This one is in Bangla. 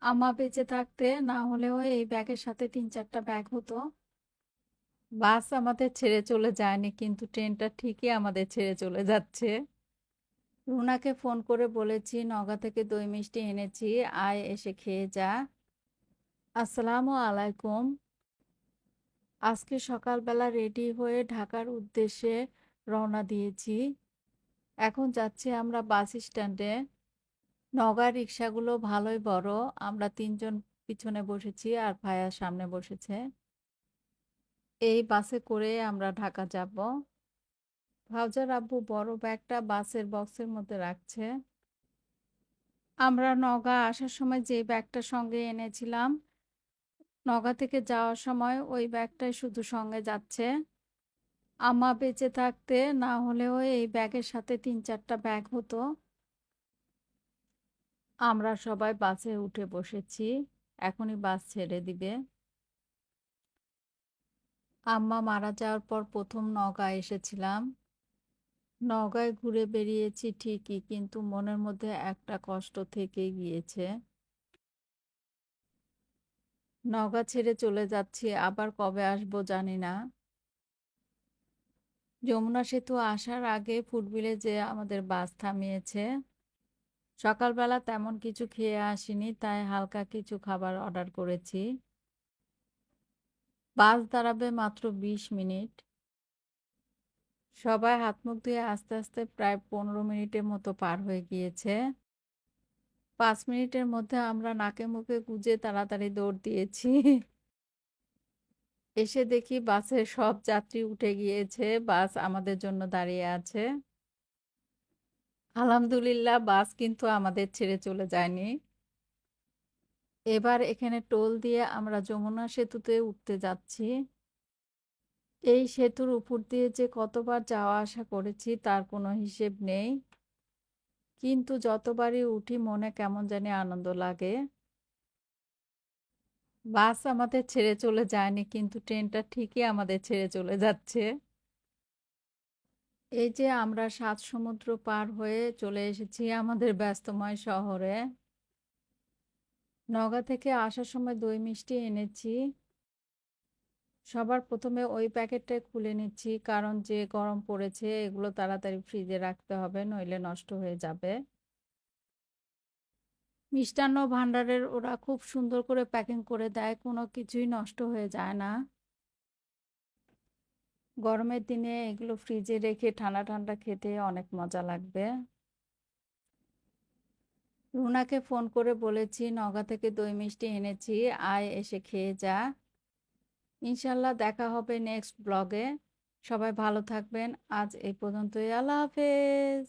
আম্মা বেঁচে থাকতে না হলেও এই ব্যাগের সাথে ৩-৪ টা ব্যাগ হতো। বাস আমাদের ছেড়ে চলে যায়নি কিন্তু ট্রেনটা ঠিকই আমাদের ছেড়ে চলে যাচ্ছে। রুনাকে ফোন করে বলেছি নওগাঁ থেকে দই মিষ্টি এনেছি, আয় এসে খেয়ে যা। আসসালামু আলাইকুম। আজকে সকালবেলা রেডি হয়ে ঢাকার উদ্দেশ্যে রওনা দিয়েছি। এখন যাচ্ছি আমরা বাস স্ট্যান্ডে। নওগাঁর রিক্সাগুলো ভালোই বড়। আমরা ৩ জন পিছনে বসেছি আর ভাইয়া সামনে বসেছে। এই বাসে করে আমরা ঢাকা যাব। ভাউজার আব্বু বড় ব্যাগটা বাসের বক্সের মধ্যে রাখছে। আমরা নওগাঁ আসার সময় যে ব্যাগটা সঙ্গে এনেছিলাম, নওগাঁ থেকে যাওয়ার সময় ওই ব্যাগটাই শুধু সঙ্গে যাচ্ছে। আম্মা বেঁচে থাকতে না হলেও এই ব্যাগের সাথে ৩-৪ টা ব্যাগ হতো। আমরা সবাই বাসে উঠে বসেছি। এখনই বাস ছেড়ে দিবে। আম্মা মারা যাওয়ার পর প্রথম নওগাঁ এসেছিলাম। নওগাঁয় ঘুরে বেরিয়েছি ঠিকই, কিন্তু মনের মধ্যে একটা কষ্ট থেকেই গিয়েছে। নওগাঁ ছেড়ে চলে যাচ্ছি, আবার কবে আসবো জানি না। যমুনা সেতু আসার আগে ফুটবিলে যে আমাদের বাস থামিয়েছে। সকালবেলা তেমন কিছু খেয়ে আসিনি, তাই হালকা কিছু খাবার অর্ডার করেছি। বাস দাঁড়াবে মাত্র ২০ মিনিট। সবাই হাত মুখ ধুয়ে আস্তে আস্তে প্রায় ১৫ মিনিটের মতো পার হয়ে গিয়েছে। ৫ মিনিটের মধ্যে আমরা নাকে মুখে গুজে তাড়াতাড়ি দৌড় দিয়েছি। এসে দেখি বাসের সব যাত্রী উঠে গিয়েছে, বাস আমাদের জন্য দাঁড়িয়ে আছে। আলহামদুলিল্লাহ বাস কিন্তু আমাদের ছেড়ে চলে যায়নি। এবার এখানে টোল দিয়ে আমরা যমুনা সেতুতে উঠতে যাচ্ছি। এই সেতুর উপর দিয়ে যে কতবার যাওয়া আসা করেছি তার কোনো হিসেব নেই, কিন্তু যতবারই উঠি মনে কেমন জানি আনন্দ লাগে। বাস আমাদের ছেড়ে চলে যায়নি কিন্তু ট্রেনটা ঠিকই আমাদের ছেড়ে চলে যাচ্ছে। এই যে আমরা ৭ সমুদ্র পার হয়ে চলে এসেছি আমাদের ব্যস্তময় শহরে। নওগাঁ থেকে আসার সময় দই মিষ্টি এনেছি। সবার প্রথমে ওই প্যাকেটটাই খুলে নিচ্ছি, কারণ যে গরম পড়েছে এগুলো তাড়াতাড়ি ফ্রিজে রাখতে হবে, নইলে নষ্ট হয়ে যাবে। মিষ্টান্ন ভাণ্ডারের ওরা খুব সুন্দর করে প্যাকিং করে দেয়, কোনো কিছুই নষ্ট হয়ে যায় না। গরমের দিনে এগুলো ফ্রিজে রেখে ঠান্ডা ঠান্ডা খেতে অনেক মজা লাগবে। রুনাকে ফোন করে বলেছি নওগাঁ থেকে দই মিষ্টি এনেছি, আয় এসে খেয়ে যা। ইনশাল্লাহ দেখা হবে নেক্সট ব্লগে। সবাই ভালো থাকবেন। আজ এই পর্যন্তই। আল্লাহ হাফেজ।